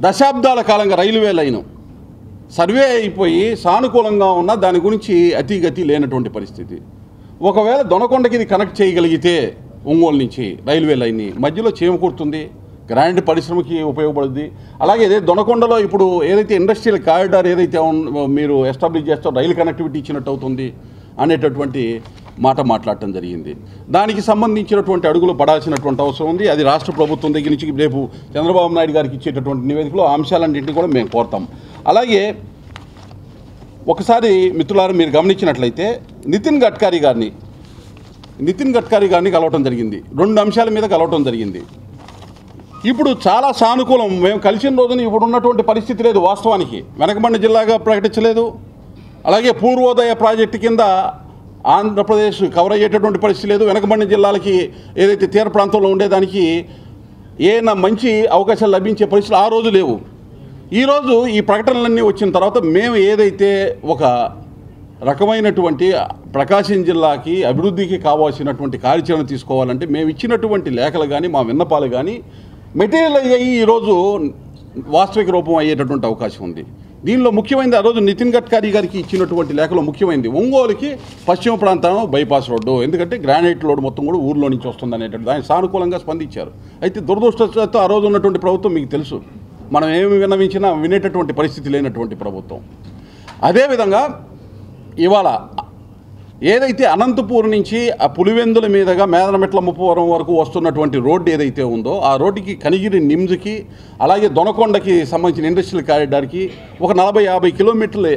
దశాబ్దాల కాలంగా రైల్వే లైను సర్వే అయిపోయి సానుకూలంగా ఉన్న దాని గురించి అతిగతి లేనటువంటి పరిస్థితి. ఒకవేళ దొనకొండకి ఇది కనెక్ట్ చేయగలిగితే ఒంగోలు నుంచి రైల్వే లైన్ని మధ్యలో చేమకూరుతుంది, గ్రాండ్ పరిశ్రమకి ఉపయోగపడుతుంది. అలాగే దొనకొండలో ఇప్పుడు ఏదైతే ఇండస్ట్రియల్ కారిడార్ ఏదైతే మీరు ఎస్టాబ్లిష్ చేస్తారో రైలు కనెక్టివిటీ ఇచ్చినట్టు అవుతుంది అనేటటువంటి మాట మాట్లాడటం జరిగింది. దానికి సంబంధించినటువంటి అడుగులు పడాల్సినటువంటి అవసరం ఉంది. అది రాష్ట్ర ప్రభుత్వం దగ్గర నుంచి రేపు చంద్రబాబు నాయుడు గారికి ఇచ్చేటటువంటి నివేదికలో ఆ అంశాలన్నింటినీ కూడా మేము కోరుతాం. అలాగే ఒకసారి మిత్రులారా మీరు గమనించినట్లయితే నితిన్ గడ్కరీ గారిని కలవటం జరిగింది. 2 అంశాల మీద కలవటం జరిగింది. ఇప్పుడు చాలా సానుకూలం. మేము కలిసిన రోజున ఇప్పుడు ఉన్నటువంటి పరిస్థితి లేదు. వాస్తవానికి వెనకబడిన జిల్లాగా ప్రకటించలేదు. అలాగే పూర్వోదయ ప్రాజెక్టు కింద ఆంధ్రప్రదేశ్ కవర్ అయ్యేటటువంటి పరిస్థితి లేదు. వెనకబడిన జిల్లాలకి ఏదైతే తీర ప్రాంతంలో ఉండేదానికి ఏమైనా మంచి అవకాశాలు లభించే పరిస్థితులు ఆ రోజు లేవు. ఈరోజు ఈ ప్రకటనలన్నీ వచ్చిన తర్వాత మేము ఏదైతే ఒక రకమైనటువంటి ప్రకాశం జిల్లాకి అభివృద్ధికి కావాల్సినటువంటి కార్యాచరణ తీసుకోవాలంటే మేము ఇచ్చినటువంటి లేఖలు కానీ మా విన్నపాలు కానీ మెటీరియల్ అయ్యి ఈరోజు వాస్తవిక రూపం అయ్యేటటువంటి అవకాశం ఉంది. దీనిలో ముఖ్యమైనది ఆ రోజు నితిన్ గడ్కరీ గారికి ఇచ్చినటువంటి లేఖలో ముఖ్యమైనది ఒంగోలుకి పశ్చిమ ప్రాంతం బైపాస్ రోడ్డు, ఎందుకంటే గ్రానైట్ లోడ్ మొత్తం కూడా ఊర్లో నుంచి వస్తుంది అనేటువంటి దాన్ని సానుకూలంగా స్పందించారు. అయితే దురదృష్టవశాత్తు ఆ రోజు ఉన్నటువంటి ప్రభుత్వం మీకు తెలుసు, మనం ఏమి విన్నవించినా వినేటటువంటి పరిస్థితి లేనటువంటి ప్రభుత్వం. అదేవిధంగా ఇవాళ ఏదైతే అనంతపూర్ నుంచి ఆ పులివెందుల మీదుగా మేదరమెట్ల ముప్పవరం వరకు వస్తున్నటువంటి రోడ్డు ఏదైతే ఉందో ఆ రోడ్డుకి కనిగిరి నిమ్స్కి అలాగే దొనకొండకి సంబంధించిన ఇండస్ట్రియల్ కారిడార్కి ఒక 40-50 కిలోమీటర్లు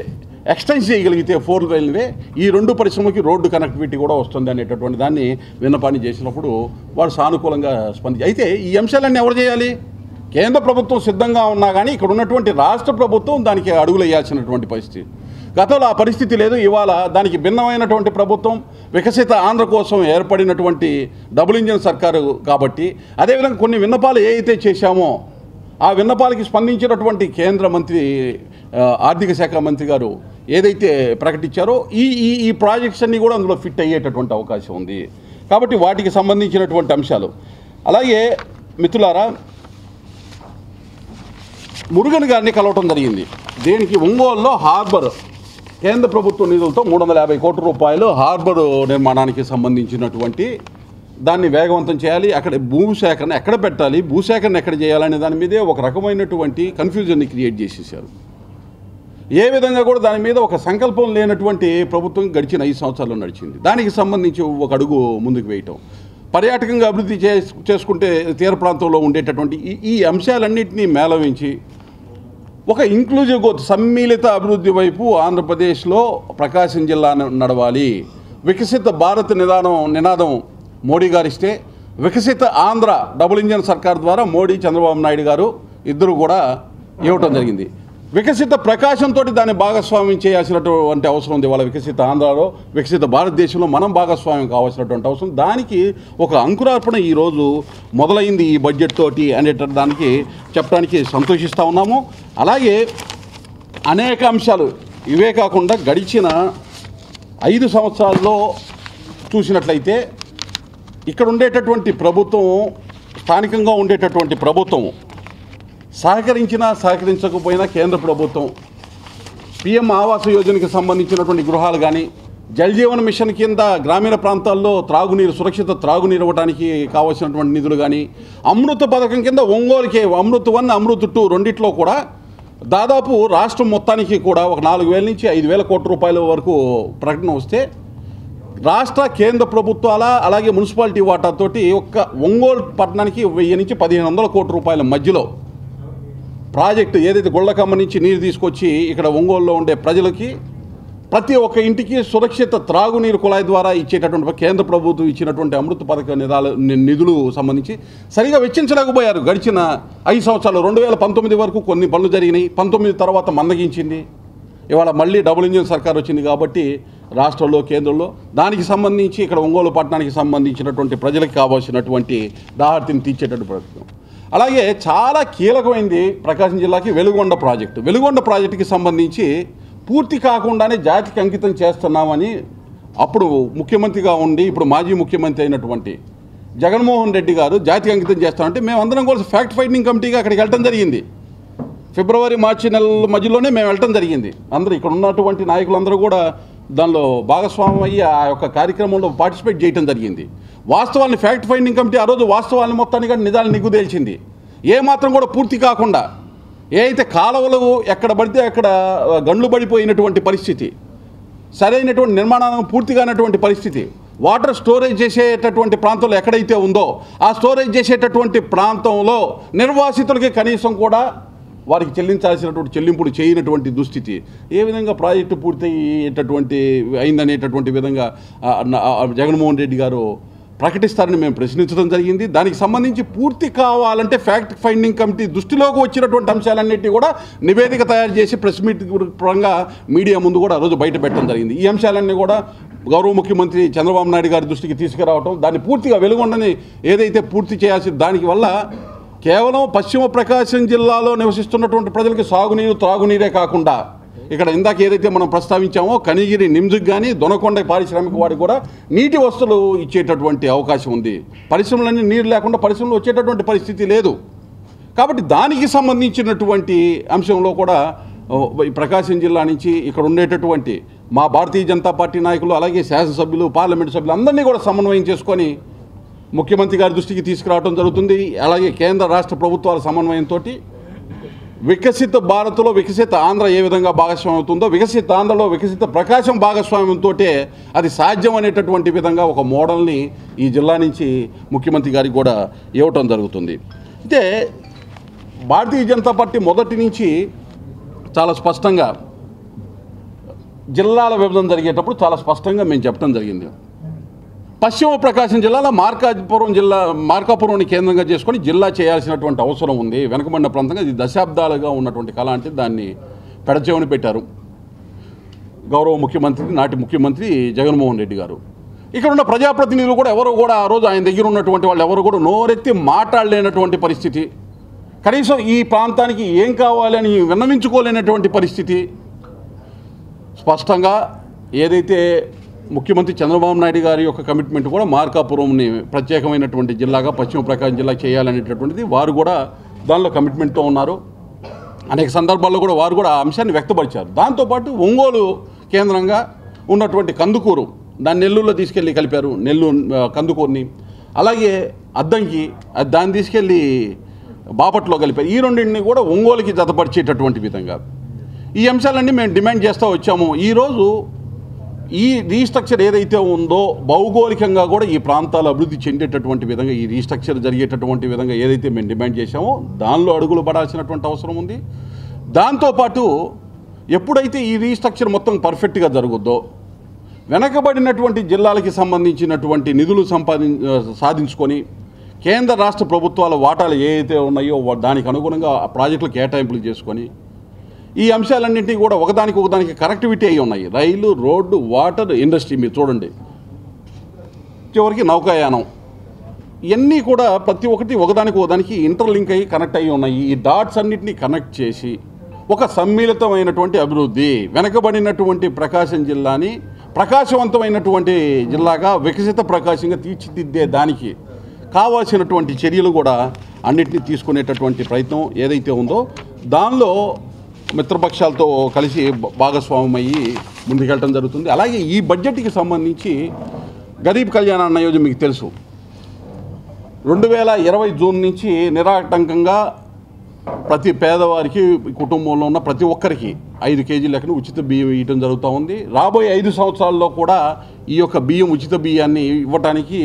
ఎక్స్టెండ్ చేయగలిగితే 4 రైల్వే ఈ 2 పరిశ్రమకి రోడ్డు కనెక్టివిటీ కూడా వస్తుంది అనేటటువంటి దాన్ని విన్నపాన్ని చేసినప్పుడు వాడు సానుకూలంగా అయితే ఈ అంశాలన్నీ ఎవరు చేయాలి? కేంద్ర ప్రభుత్వం సిద్ధంగా ఉన్నా కానీ ఇక్కడ ఉన్నటువంటి రాష్ట్ర ప్రభుత్వం దానికి అడుగులు వేయాల్సినటువంటి పరిస్థితి. గతంలో ఆ పరిస్థితి లేదు. ఇవాళ దానికి భిన్నమైనటువంటి ప్రభుత్వం వికసిత ఆంధ్ర కోసం ఏర్పడినటువంటి డబుల్ ఇంజిన్ సర్కారు కాబట్టి అదేవిధంగా కొన్ని విన్నపాలు ఏవైతే చేశామో ఆ విన్నపాలకి స్పందించినటువంటి కేంద్ర మంత్రి ఆర్థిక శాఖ మంత్రి గారు ఏదైతే ప్రకటించారో ఈ ప్రాజెక్ట్స్ అన్నీ కూడా అందులో ఫిట్ అయ్యేటటువంటి అవకాశం ఉంది. కాబట్టి వాటికి సంబంధించినటువంటి అంశాలు. అలాగే మిత్రులారా మురుగన్ గారిని కలవటం జరిగింది. దేనికి ఒంగోలులో హార్బర్ కేంద్ర ప్రభుత్వ నిధులతో 350 కోట్ల రూపాయలు హార్బర్ నిర్మాణానికి సంబంధించినటువంటి దాన్ని వేగవంతం చేయాలి. అక్కడ భూసేకరణ ఎక్కడ పెట్టాలి, భూసేకరణ ఎక్కడ చేయాలనే దాని మీదే ఒక రకమైనటువంటి కన్ఫ్యూజన్ని క్రియేట్ చేసేసారు. ఏ విధంగా కూడా దాని మీద ఒక సంకల్పం లేనటువంటి ప్రభుత్వం గడిచిన 5 సంవత్సరాలు నడిచింది. దానికి సంబంధించి ఒక అడుగు ముందుకు వేయటం, పర్యాటకంగా అభివృద్ధి చేసుకుంటే తీర ప్రాంతంలో ఉండేటటువంటి ఈ అంశాలన్నింటినీ మేళవించి ఒక ఇంక్లూజివ్ గ్రోత్, సమ్మిళిత అభివృద్ధి వైపు ఆంధ్రప్రదేశ్లో ప్రకాశం జిల్లా నడవాలి. వికసిత భారత్ నినాదం మోడీ గారు ఇస్తే, వికసిత ఆంధ్ర డబుల్ ఇంజన్ సర్కార్ ద్వారా మోడీ, చంద్రబాబు నాయుడు గారు ఇద్దరు కూడా ఇవ్వటం జరిగింది. వికసిత ప్రకాశంతో దాన్ని భాగస్వామ్యం చేయాల్సినటువంటి అవసరం ఉంది. వాళ్ళ వికసిత ఆంధ్రాలో, వికసిత భారతదేశంలో మనం భాగస్వామ్యం కావాల్సినటువంటి అవసరం, దానికి ఒక అంకురార్పణ ఈరోజు మొదలైంది ఈ బడ్జెట్ తోటి అనేటువంటి దానికి చెప్పడానికి సంతోషిస్తూ ఉన్నాము. అలాగే అనేక అంశాలు ఇవే కాకుండా గడిచిన 5 సంవత్సరాల్లో చూసినట్లయితే ఇక్కడ ఉండేటటువంటి ప్రభుత్వం, స్థానికంగా ఉండేటటువంటి ప్రభుత్వం సహకరించినా సహకరించకపోయినా కేంద్ర ప్రభుత్వం పీఎం ఆవాస యోజనకి సంబంధించినటువంటి గృహాలు కానీ, జల్ జీవన్ మిషన్ కింద గ్రామీణ ప్రాంతాల్లో త్రాగునీరు, సురక్షిత త్రాగునీరు ఇవ్వడానికి కావాల్సినటువంటి నిధులు కానీ, అమృత పథకం కింద ఒంగోలుకే అమృత్ 1, అమృత్ 2 రెండిట్లో కూడా దాదాపు రాష్ట్రం మొత్తానికి కూడా ఒక 4,000 నుంచి 5,000 కోట్ల రూపాయల వరకు ప్రకటన వస్తే, రాష్ట్ర కేంద్ర ప్రభుత్వాల అలాగే మున్సిపాలిటీ వాటాతోటి ఒక్క ఒంగోలు పట్టణానికి 1000 నుంచి 1,500 కోట్ల రూపాయల మధ్యలో ప్రాజెక్టు ఏదైతే గుళ్ళకమ్మ నుంచి నీరు తీసుకొచ్చి ఇక్కడ ఒంగోలులో ఉండే ప్రజలకి ప్రతి ఒక్క ఇంటికి సురక్షిత త్రాగునీరు కుళాయి ద్వారా ఇచ్చేటటువంటి కేంద్ర ప్రభుత్వం ఇచ్చినటువంటి అమృత పథక నిధులు సంబంధించి సరిగా వెచ్చించలేకపోయారు. గడిచిన 5 సంవత్సరాలు 2019 వరకు కొన్ని పనులు జరిగినాయి. 19 తర్వాత మందగించింది. ఇవాళ మళ్ళీ డబుల్ ఇంజిన్ సర్కార్ వచ్చింది కాబట్టి రాష్ట్రంలో, కేంద్రంలో దానికి సంబంధించి ఇక్కడ ఒంగోలు పట్టణానికి సంబంధించినటువంటి ప్రజలకు కావాల్సినటువంటి దాహార్తిని తీర్చేటటువంటి ప్రయత్నం. అలాగే చాలా కీలకమైంది ప్రకాశం జిల్లాకి వెలుగొండ ప్రాజెక్టు. వెలుగొండ ప్రాజెక్టుకి సంబంధించి పూర్తి కాకుండానే జాతికి అంకితం చేస్తున్నామని అప్పుడు ముఖ్యమంత్రిగా ఉండి ఇప్పుడు మాజీ ముఖ్యమంత్రి అయినటువంటి జగన్మోహన్ రెడ్డి గారు జాతికి అంకితం చేస్తామంటే మేమందరం కూడా ఫ్యాక్ట్ ఫైండింగ్ కమిటీగా అక్కడికి వెళ్ళడం జరిగింది. ఫిబ్రవరి, మార్చి నెలల మధ్యలోనే మేము వెళ్ళటం జరిగింది. అందరూ ఇక్కడ ఉన్నటువంటి నాయకులందరూ కూడా దానిలో భాగస్వామ్యం అయ్యి ఆ యొక్క కార్యక్రమంలో పార్టిసిపేట్ చేయడం జరిగింది. వాస్తవాన్ని ఫ్యాక్ట్ ఫైండింగ్ కమిటీ ఆ రోజు వాస్తవాన్ని మొత్తాన్ని కానీ నిజాలు నిగ్గుదేల్చింది. ఏమాత్రం కూడా పూర్తి కాకుండా ఏ అయితే కాలువలు ఎక్కడ పడితే అక్కడ గండ్లు పడిపోయినటువంటి పరిస్థితి, సరైనటువంటి నిర్మాణం పూర్తిగానటువంటి పరిస్థితి, వాటర్ స్టోరేజ్ చేసేటటువంటి ప్రాంతంలో ఎక్కడైతే ఉందో ఆ స్టోరేజ్ చేసేటటువంటి ప్రాంతంలో నిర్వాసితులకి కనీసం కూడా వారికి చెల్లించాల్సినటువంటి చెల్లింపులు చేయనటువంటి దుస్థితి, ఏ విధంగా ప్రాజెక్టు పూర్తయ్యేటటువంటి అయిందనేటటువంటి విధంగా జగన్మోహన్ రెడ్డి గారు ప్రకటిస్తారని మేము ప్రశ్నించడం జరిగింది. దానికి సంబంధించి పూర్తి కావాలంటే ఫ్యాక్ట్ ఫైండింగ్ కమిటీ దృష్టిలోకి వచ్చినటువంటి అంశాలన్నింటినీ కూడా నివేదిక తయారు చేసి ప్రెస్ మీట్ పరంగా మీడియా ముందు కూడా ఆ రోజు బయట పెట్టడం జరిగింది. ఈ అంశాలన్నీ కూడా గౌరవ ముఖ్యమంత్రి చంద్రబాబు నాయుడు గారి దృష్టికి తీసుకురావటం, దాన్ని పూర్తిగా వెలుగొండని ఏదైతే పూర్తి చేయాల్సి దానికి వల్ల కేవలం పశ్చిమ ప్రకాశం జిల్లాలో నివసిస్తున్నటువంటి ప్రజలకి సాగునీరు, త్రాగునీరే కాకుండా ఇక్కడ ఇందాక ఏదైతే మనం ప్రస్తావించామో కనిగిరి నిమ్జుకు కానీ దొనకొండ పారిశ్రామిక వాడికి కూడా నీటి వస్తువులు ఇచ్చేటటువంటి అవకాశం ఉంది. పరిశ్రమలన్నీ నీరు లేకుండా పరిశ్రమలు వచ్చేటటువంటి పరిస్థితి లేదు. కాబట్టి దానికి సంబంధించినటువంటి అంశంలో కూడా ప్రకాశం జిల్లా నుంచి ఇక్కడ ఉండేటటువంటి మా భారతీయ జనతా పార్టీ నాయకులు అలాగే శాసనసభ్యులు, పార్లమెంటు సభ్యులు అందరినీ కూడా సమన్వయం చేసుకొని ముఖ్యమంత్రి గారి దృష్టికి తీసుకురావడం జరుగుతుంది. అలాగే కేంద్ర రాష్ట్ర ప్రభుత్వాల సమన్వయంతో వికసిత భారత్లో వికసిత ఆంధ్ర ఏ విధంగా భాగస్వామ్యం అవుతుందో వికసిత ఆంధ్రలో వికసిత ప్రకాశం భాగస్వామ్యంతో అది సాధ్యం అనేటటువంటి విధంగా ఒక మోడల్ని ఈ జిల్లా నుంచి ముఖ్యమంత్రి గారికి కూడా ఇవ్వటం జరుగుతుంది. అయితే భారతీయ జనతా పార్టీ మొదటి నుంచి చాలా స్పష్టంగా జిల్లాల విభజన జరిగేటప్పుడు చాలా స్పష్టంగా మేము చెప్పడం జరిగింది. పశ్చిమ ప్రకాశం జిల్లాలో మార్కాపురంని కేంద్రంగా చేసుకొని జిల్లా చేయాల్సినటువంటి అవసరం ఉంది. వెనకబడిన ప్రాంతంగా ఇది దశాబ్దాలుగా ఉన్నటువంటి కళ అంటే దాన్ని పెడచెవిని పెట్టారు గౌరవ ముఖ్యమంత్రి, నాటి ముఖ్యమంత్రి జగన్మోహన్ రెడ్డి గారు. ఇక్కడ ఉన్న ప్రజాప్రతినిధులు కూడా ఎవరు కూడా ఆ రోజు ఆయన దగ్గర ఉన్నటువంటి వాళ్ళు ఎవరు కూడా నోరెత్తి మాట్లాడలేనటువంటి పరిస్థితి, కనీసం ఈ ప్రాంతానికి ఏం కావాలని విన్నవించుకోలేనటువంటి పరిస్థితి. స్పష్టంగా ఏదైతే ముఖ్యమంత్రి చంద్రబాబు నాయుడు గారి యొక్క కమిట్మెంట్ కూడా మార్కాపురంని ప్రత్యేకమైనటువంటి జిల్లాగా పశ్చిమ ప్రకాశం జిల్లా చేయాలనేటటువంటిది వారు కూడా దానిలో కమిట్మెంట్తో ఉన్నారు. అనేక సందర్భాల్లో కూడా వారు కూడా ఆ అంశాన్ని వ్యక్తపరిచారు. దాంతోపాటు ఒంగోలు కేంద్రంగా ఉన్నటువంటి కందుకూరు, దాన్ని నెల్లూరులో తీసుకెళ్ళి కలిపారు, కందుకూరుని. అలాగే అద్దంకి దాన్ని తీసుకెళ్ళి బాపట్లో కలిపారు. ఈ రెండింటిని కూడా ఒంగోలుకి జతపరిచేటటువంటి విధంగా ఈ అంశాలన్నీ మేము డిమాండ్ చేస్తూ వచ్చాము. ఈరోజు ఈ రీస్ట్రక్చర్ ఏదైతే ఉందో భౌగోళికంగా కూడా ఈ ప్రాంతాలు అభివృద్ధి చెందేటటువంటి విధంగా ఈ రీస్ట్రక్చర్ జరిగేటటువంటి విధంగా ఏదైతే మేము డిమాండ్ చేశామో దానిలో అడుగులు పడాల్సినటువంటి అవసరం ఉంది. దాంతోపాటు ఎప్పుడైతే ఈ రీస్ట్రక్చర్ మొత్తం పర్ఫెక్ట్గా జరుగుద్దో వెనకబడినటువంటి జిల్లాలకి సంబంధించినటువంటి నిధులు సాధించుకొని కేంద్ర రాష్ట్ర ప్రభుత్వాల వాటాలు ఏవైతే ఉన్నాయో దానికి అనుగుణంగా ప్రాజెక్టులు కేటాయింపులు చేసుకొని ఈ అంశాలన్నింటినీ కూడా ఒకదానికి కనెక్టివిటీ అయి ఉన్నాయి. రైలు, రోడ్డు, వాటర్, ఇండస్ట్రీ మీరు చూడండి, చివరికి నౌకాయానం, ఇవన్నీ కూడా ప్రతి ఒక్కటి ఒకదానికి ఇంటర్లింక్ అయ్యి కనెక్ట్ అయ్యి ఉన్నాయి. ఈ డాట్స్ అన్నింటినీ కనెక్ట్ చేసి ఒక సమ్మిళితమైనటువంటి అభివృద్ధి, వెనకబడినటువంటి ప్రకాశం జిల్లాని ప్రకాశవంతమైనటువంటి జిల్లాగా వికసిత ప్రకాశంగా తీర్చిదిద్దే దానికి కావాల్సినటువంటి చర్యలు కూడా అన్నింటినీ తీసుకునేటటువంటి ప్రయత్నం ఏదైతే ఉందో దానిలో మిత్రపక్షాలతో కలిసి భాగస్వామ్యమయ్యి ముందుకెళ్ళడం జరుగుతుంది. అలాగే ఈ బడ్జెట్కి సంబంధించి గరీబ్ కళ్యాణ్ అన్న యోజన మీకు తెలుసు, 2020 జూన్ నుంచి నిరాటంకంగా ప్రతి పేదవారికి, కుటుంబంలో ఉన్న ప్రతి ఒక్కరికి 5 కేజీల లెక్కన ఉచిత బియ్యం ఇవ్వడం జరుగుతూ ఉంది. రాబోయే 5 సంవత్సరాల్లో కూడా ఈ యొక్క బియ్యం, ఉచిత బియ్యాన్ని ఇవ్వడానికి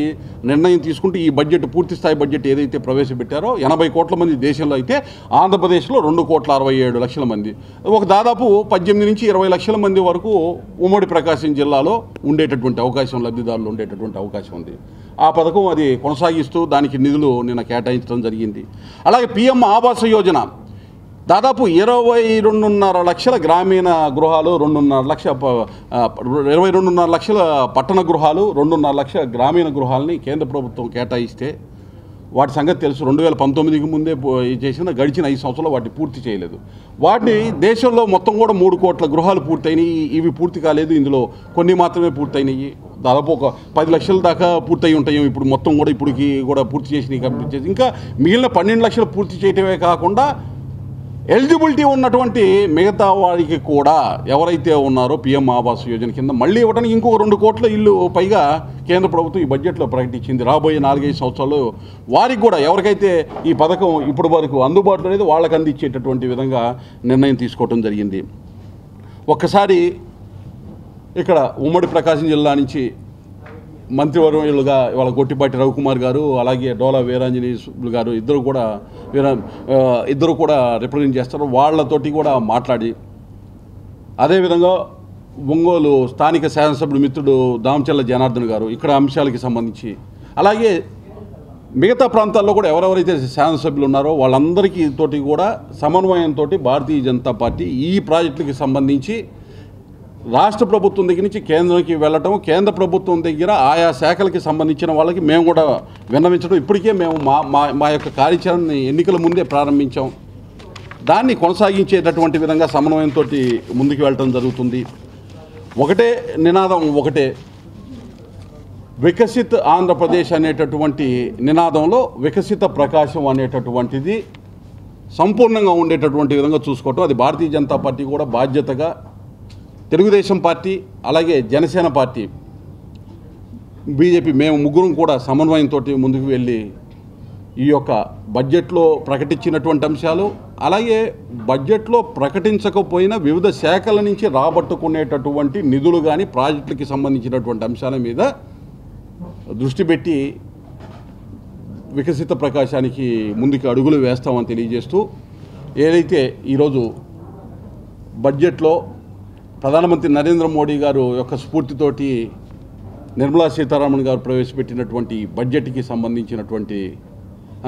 నిర్ణయం తీసుకుంటూ ఈ బడ్జెట్, పూర్తి స్థాయి బడ్జెట్ ఏదైతే ప్రవేశపెట్టారో 80 కోట్ల మంది దేశంలో అయితే ఆంధ్రప్రదేశ్లో 2,67,00,000 మంది, ఒక దాదాపు 18 నుంచి 20 లక్షల మంది వరకు ఉమ్మడి ప్రకాశం జిల్లాలో ఉండేటటువంటి అవకాశం, లబ్ధిదారులు ఉండేటటువంటి అవకాశం ఉంది. ఆ పథకం అది కొనసాగిస్తూ దానికి నిధులు నిన్న కేటాయించడం జరిగింది. అలాగే పిఎం ఆవాస యోజన దాదాపు 22.5 లక్షల గ్రామీణ గృహాలు, 22.5 లక్షల పట్టణ గృహాలు, 2.5 లక్షల గ్రామీణ గృహాలని కేంద్ర ప్రభుత్వం కేటాయిస్తే వాటి సంగతి తెలుసు. 2019కి ముందే చేసిన గడిచిన 5 సంవత్సరాలు వాటిని పూర్తి చేయలేదు. వాటిని దేశంలో మొత్తం కూడా 3 కోట్ల గృహాలు పూర్తయినాయి. ఇవి పూర్తి కాలేదు, ఇందులో కొన్ని మాత్రమే పూర్తయినాయి. దాదాపు ఒక 10 లక్షల దాకా పూర్తయి ఉంటాయి. ఇప్పుడు మొత్తం కూడా ఇప్పటికి కూడా పూర్తి చేసి కంప్లీట్ చేసి ఇంకా మిగిలిన 12 లక్షలు పూర్తి చేయటమే కాకుండా ఎలిజిబిలిటీ ఉన్నటువంటి మిగతా వారికి కూడా ఎవరైతే ఉన్నారో పిఎం ఆవాస్ యోజన కింద మళ్ళీ ఇవ్వడానికి ఇంకొక 2 కోట్ల ఇల్లు పైగా కేంద్ర ప్రభుత్వం ఈ బడ్జెట్లో ప్రకటించింది. రాబోయే 4-5 సంవత్సరాలు వారికి కూడా ఎవరికైతే ఈ పథకం ఇప్పటి వరకు అందుబాటులో లేదు వాళ్ళకి అందించేటటువంటి విధంగా నిర్ణయం తీసుకోవడం జరిగింది. ఒక్కసారి ఇక్కడ ఉమ్మడి ప్రకాశం జిల్లా నుంచి మంత్రివర్యులుగా ఇవాళ గొట్టిపాటి రవికుమార్ గారు, అలాగే డోలా వీరాంజనేయులు గారు ఇద్దరు కూడా రిప్రజెంట్ చేస్తారు. వాళ్ళతోటి కూడా మాట్లాడి, అదేవిధంగా ఒంగోలు స్థానిక శాసనసభ్యుడు మిత్రుడు దామచల్ల జనార్దన్ గారు ఇక్కడ అంశాలకి సంబంధించి, అలాగే మిగతా ప్రాంతాల్లో కూడా ఎవరెవరైతే శాసనసభ్యులు ఉన్నారో వాళ్ళందరికీ తోటి కూడా సమన్వయంతో భారతీయ జనతా పార్టీ ఈ ప్రాజెక్టులకి సంబంధించి రాష్ట్ర ప్రభుత్వం దగ్గర నుంచి కేంద్రానికి వెళ్ళటం, కేంద్ర ప్రభుత్వం దగ్గర ఆయా శాఖలకి సంబంధించిన వాళ్ళకి మేము కూడా విన్నవించడం, ఇప్పటికే మేము మా యొక్క కార్యాచరణని ఎన్నికల ముందే ప్రారంభించాం. దాన్ని కొనసాగించేటటువంటి విధంగా సమన్వయంతో ముందుకు వెళ్ళటం జరుగుతుంది. ఒకటే నినాదం, ఒకటే వికసిత్ ఆంధ్రప్రదేశ్ అనేటటువంటి నినాదంలో వికసిత ప్రకాశం అనేటటువంటిది సంపూర్ణంగా ఉండేటటువంటి విధంగా చూసుకోవటం, అది భారతీయ జనతా పార్టీ కూడా బాధ్యతగా, తెలుగుదేశం పార్టీ అలాగే జనసేన పార్టీ, బీజేపీ మేము ముగ్గురం కూడా సమన్వయంతో ముందుకు వెళ్ళి ఈ యొక్క బడ్జెట్లో ప్రకటించినటువంటి అంశాలు, అలాగే బడ్జెట్లో ప్రకటించకపోయినా వివిధ శాఖల నుంచి రాబట్టుకునేటటువంటి నిధులు కానీ ప్రాజెక్టులకి సంబంధించినటువంటి అంశాల మీద దృష్టి పెట్టి వికసిత ప్రకాశానికి ముందుకు అడుగులు వేస్తామని తెలియజేస్తూ, ఏదైతే ఈరోజు బడ్జెట్లో ప్రధానమంత్రి నరేంద్ర మోడీ గారు యొక్క స్ఫూర్తితోటి నిర్మలా సీతారామన్ గారు ప్రవేశపెట్టినటువంటి బడ్జెట్కి సంబంధించినటువంటి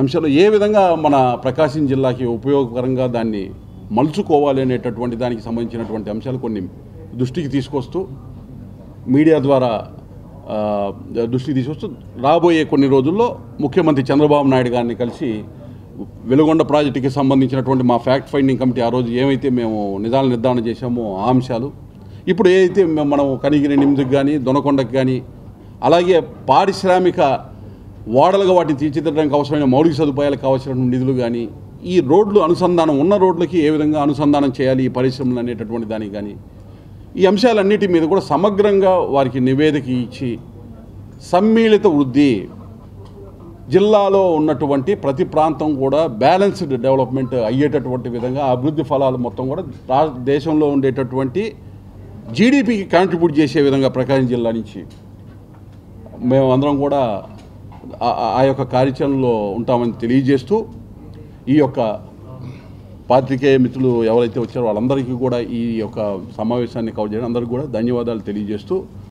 అంశాలు ఏ విధంగా మన ప్రకాశం జిల్లాకి ఉపయోగకరంగా దాన్ని మలుచుకోవాలి అనేటటువంటి దానికి సంబంధించినటువంటి అంశాలు కొన్ని దృష్టికి తీసుకొస్తూ, మీడియా ద్వారా దృష్టికి తీసుకొస్తూ రాబోయే కొన్ని రోజుల్లో ముఖ్యమంత్రి చంద్రబాబు నాయుడు గారిని కలిసి వెలుగొండ ప్రాజెక్టుకి సంబంధించినటువంటి మా ఫ్యాక్ట్ ఫైండింగ్ కమిటీ ఆ రోజు ఏమైతే మేము నిజాలు నిర్ధారణ చేశామో ఆ అంశాలు, ఇప్పుడు ఏదైతే మనం కనిగిరి నిమిదికి కానీ దొనకొండకు కానీ, అలాగే పారిశ్రామిక ఓడలుగా వాటిని తీర్చిదిద్దడానికి అవసరమైన మౌలిక సదుపాయాలకు కావాల్సిన నిధులు కానీ, ఈ రోడ్లు అనుసంధానం ఉన్న రోడ్లకి ఏ విధంగా అనుసంధానం చేయాలి ఈ పరిశ్రమలు అనేటటువంటి దానికి కానీ ఈ అంశాలన్నిటి మీద కూడా సమగ్రంగా వారికి నివేదిక ఇచ్చి సమ్మిళిత వృద్ధి జిల్లాలో ఉన్నటువంటి ప్రతి ప్రాంతం కూడా బ్యాలెన్స్డ్ డెవలప్మెంట్ అయ్యేటటువంటి విధంగా అభివృద్ధి ఫలాలు మొత్తం కూడా దేశంలో ఉండేటటువంటి జీడిపికి కాంట్రిబ్యూట్ చేసే విధంగా ప్రకాశం జిల్లా నుంచి మేము అందరం కూడా ఆ యొక్క కార్యాచరణలో ఉంటామని తెలియజేస్తూ ఈ యొక్క పాత్రికేయ మిత్రులు ఎవరైతే వచ్చారో వాళ్ళందరికీ కూడా ఈ యొక్క సమావేశాన్ని కవర్ చేయడం అందరికీ కూడా ధన్యవాదాలు తెలియజేస్తూ